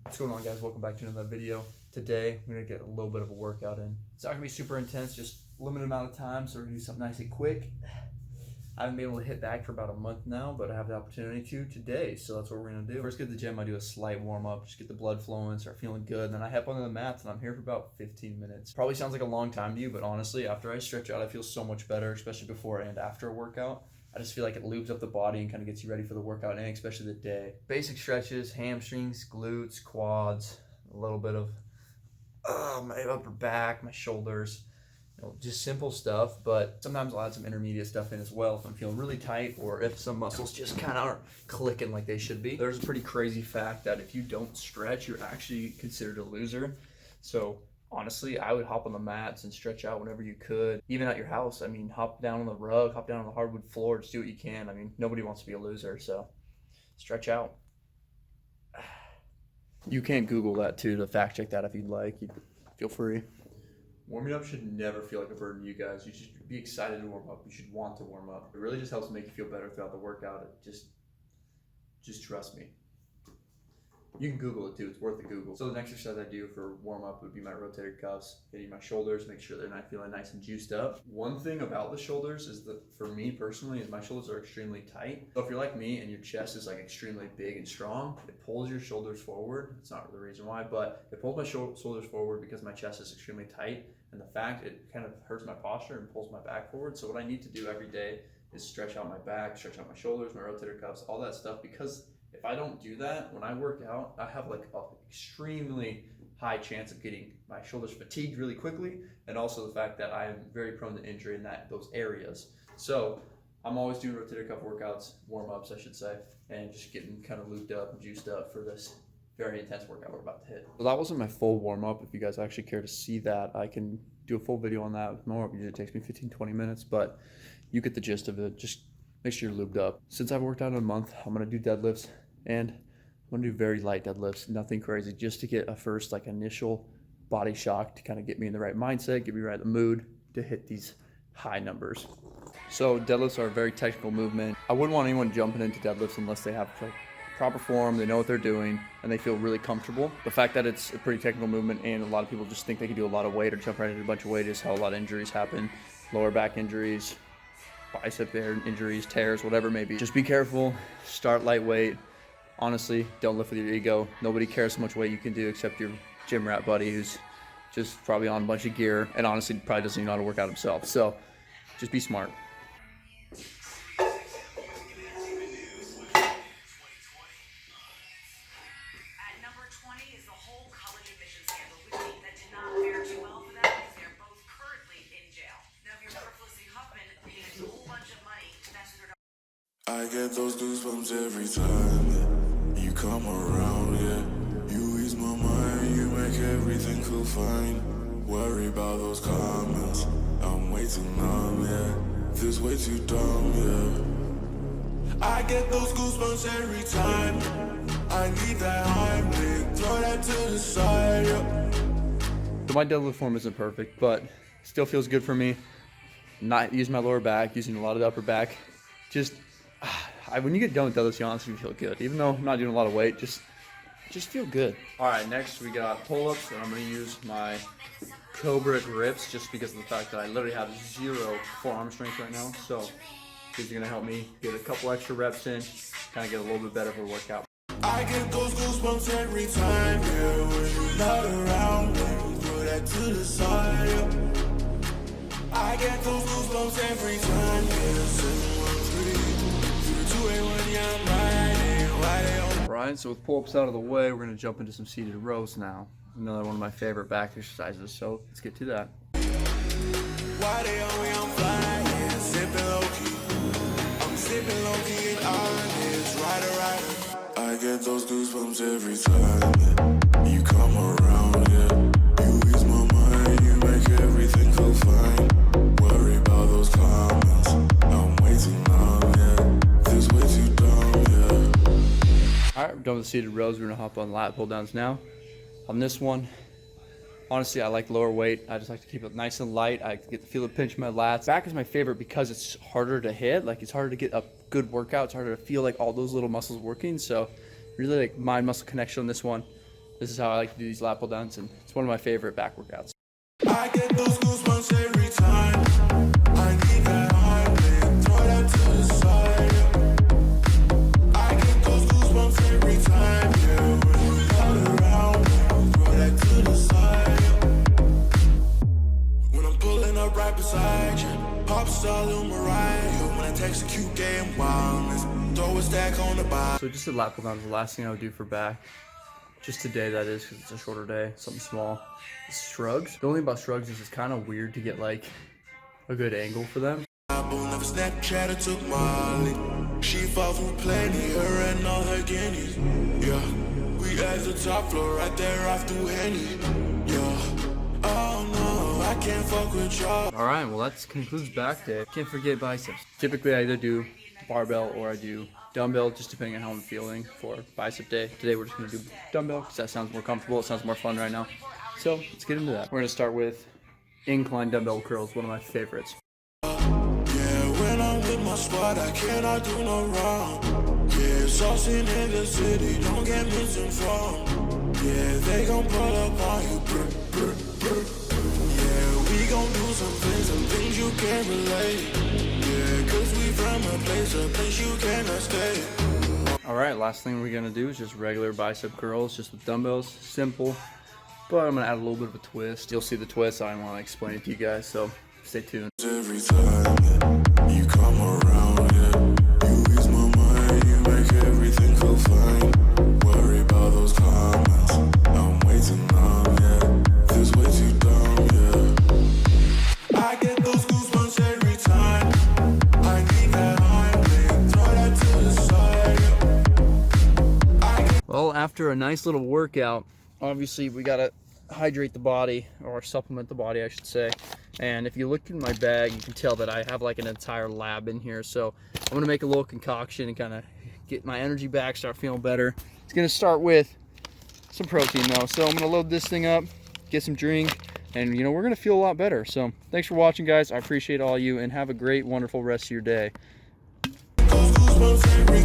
What's going on, guys? Welcome back to another video. Today we're gonna get a little bit of a workout in. It's not gonna be super intense, just limited amount of time, so we're gonna do something nice and quick. I haven't been able to hit back for about a month now, but I have the opportunity to today, so that's what we're gonna do. First, get to the gym. I do a slight warm up, just get the blood flowing, start feeling good. Then I hop onto the mats, and I'm here for about 15 minutes. Probably sounds like a long time to you, but honestly, after I stretch out, I feel so much better, especially before and after a workout. I just feel like it lubes up the body and kind of gets you ready for the workout and especially the day. Basic stretches, hamstrings, glutes, quads, a little bit of my upper back, my shoulders, just simple stuff, but sometimes I'll add some intermediate stuff in as well if I'm feeling really tight or if some muscles just kind of aren't clicking like they should be. There's a pretty crazy fact that if you don't stretch, you're actually considered a loser. So honestly, I would hop on the mats and stretch out whenever you could, even at your house. I mean, hop down on the rug, hop down on the hardwood floor, just do what you can. I mean, nobody wants to be a loser, so stretch out. You can Google that too to fact check that if you'd like. Feel free. Warming up should never feel like a burden to you guys. You should be excited to warm up. You should want to warm up. It really just helps make you feel better throughout the workout. Just trust me. You can Google it too, it's worth the Google. So the next exercise I do for warm up would be my rotator cuffs, hitting my shoulders, make sure they're not feeling nice and juiced up. One thing about the shoulders is that for me personally, is my shoulders are extremely tight. So if you're like me and your chest is like extremely big and strong, it pulls your shoulders forward. It's not the reason why, but it pulls my shoulders forward because my chest is extremely tight. And the fact it kind of hurts my posture and pulls my back forward. So what I need to do every day is stretch out my back, stretch out my shoulders, my rotator cuffs, all that stuff, because if I don't do that, when I work out, I have like an extremely high chance of getting my shoulders fatigued really quickly, and also the fact that I am very prone to injury in those areas. So I'm always doing rotator cuff workouts, warm-ups I should say, and just getting kind of lubed up and juiced up for this very intense workout we're about to hit. So that wasn't my full warm-up. If you guys actually care to see that, I can do a full video on that with more. Usually it takes me 15-20 minutes, but you get the gist of it. Just make sure you're lubed up. Since I've worked out in a month, I'm gonna do deadlifts. And I'm gonna do very light deadlifts, nothing crazy, just to get a first like initial body shock to kind of get me in the right mindset, get me right in the mood to hit these high numbers. So deadlifts are a very technical movement. I wouldn't want anyone jumping into deadlifts unless they have like proper form, they know what they're doing, and they feel really comfortable. The fact that it's a pretty technical movement and a lot of people just think they can do a lot of weight or jump right into a bunch of weight is how a lot of injuries happen. Lower back injuries, bicep injuries, tears, whatever it may be. Just be careful, start lightweight. Honestly, don't lift with your ego. Nobody cares how much weight you can do except your gym rat buddy who's just probably on a bunch of gear and honestly probably doesn't even know how to work out himself. So just be smart. At number 20 is the whole college admission scandal. We think that did not fare too well for them because they're both currently in jail. Now, if you're Felicity Huffman, paid a whole bunch of money to mess with her. I get those goosebumps every time you come around, yeah. You ease my mind, you make everything feel fine. Worry about those comments, I'm way too numb, yeah. This way too dumb, yeah. I get those goosebumps every time. I need that Heimlich, throw that to the side, yeah. So my deadlift form isn't perfect, but still feels good for me. Not using my lower back, using a lot of the upper back. Just when you get done with deadlifts, you honestly feel good. Even though I'm not doing a lot of weight, just feel good. All right, next we got pull-ups, and I'm gonna use my Cobra grips just because of the fact that I literally have zero forearm strength right now. So these are gonna help me get a couple extra reps in, kind of get a little bit better of a workout. I get those goosebumps every time, yeah. When you're not around, when you throw that to the side, yeah. I get those goosebumps every time, yeah. 713, 281, yeah, I'm riding, riding. Alright, so with pull-ups out of the way, we're gonna jump into some seated rows now. Another one of my favorite back exercises, so let's get to that. Why they on me, I'm flying, sipping low-key. I'm sipping low-key and honest, rider. I get those goosebumps every time you come around, yeah. You ease my mind, you make everything feel fine. Worry about those comments, I'm way too numb, yeah. This way too dumb, yeah. Alright, we're done with the seated rows. We're gonna hop on lat pull downs now. On this one, honestly, I like lower weight. I just like to keep it nice and light. I get to feel the pinch in my lats. Back is my favorite because it's harder to hit. Like, it's harder to get a good workout. It's harder to feel like all those little muscles working. So really like mind muscle connection on this one. This is how I like to do these lat pull downs, and it's one of my favorite back workouts. I get those goosebumps every time. I need that heartbeat, throw that to the side. I get those goosebumps every time, yeah. When you come around, throw that to the side. When I'm pulling up right beside you, pop star Lil Mariah. When I text a cute game wildness, throw a stack on the bar. So just a lat pull down is the last thing I would do for back. Just today, that is, because it's a shorter day, something small. Shrugs. The only thing about shrugs is it's kind of weird to get like a good angle for them. Never Snapchat or took Molly. She fought for plenty, her and all her guineas. Yeah, we at the top floor, right there off through Henny. Yeah, oh no, I can't fuck with y'all. All right, well that concludes back day. Can't forget biceps. Typically I either do barbell or I do dumbbell, just depending on how I'm feeling for bicep day. Today we're just gonna do dumbbell because that sounds more comfortable. It sounds more fun right now. So let's get into that. We're gonna start with incline dumbbell curls, one of my favorites. Yeah, when I'm with my squad, I cannot do no wrong. Yeah, saucing in the city, don't get misinformed. Yeah, they gon' pull up on you. Yeah, we gon' do some things you can't relate. Yeah, cause we from a place you cannot stay. All right, last thing we're gonna do is just regular bicep curls, just with dumbbells, simple. But I'm gonna add a little bit of a twist. You'll see the twist. I want to explain it to you guys, so stay tuned. Every time you come around, yeah, you ease my mind, you make everything feel fine. Worry about those comments, I'm way too numb, yeah. This way too dumb, yeah. I get those goosebumps every time. I need that heartbeat, throw that to the side. Well, after a nice little workout, obviously we gotta hydrate the body, or supplement the body I should say. And if you look in my bag, you can tell that I have like an entire lab in here. So I'm gonna make a little concoction and kind of get my energy back, start feeling better. It's gonna start with some protein though. So I'm gonna load this thing up, get some drink, and we're gonna feel a lot better. So thanks for watching, guys. I appreciate all you, and have a great, wonderful rest of your day. Those goosebumps every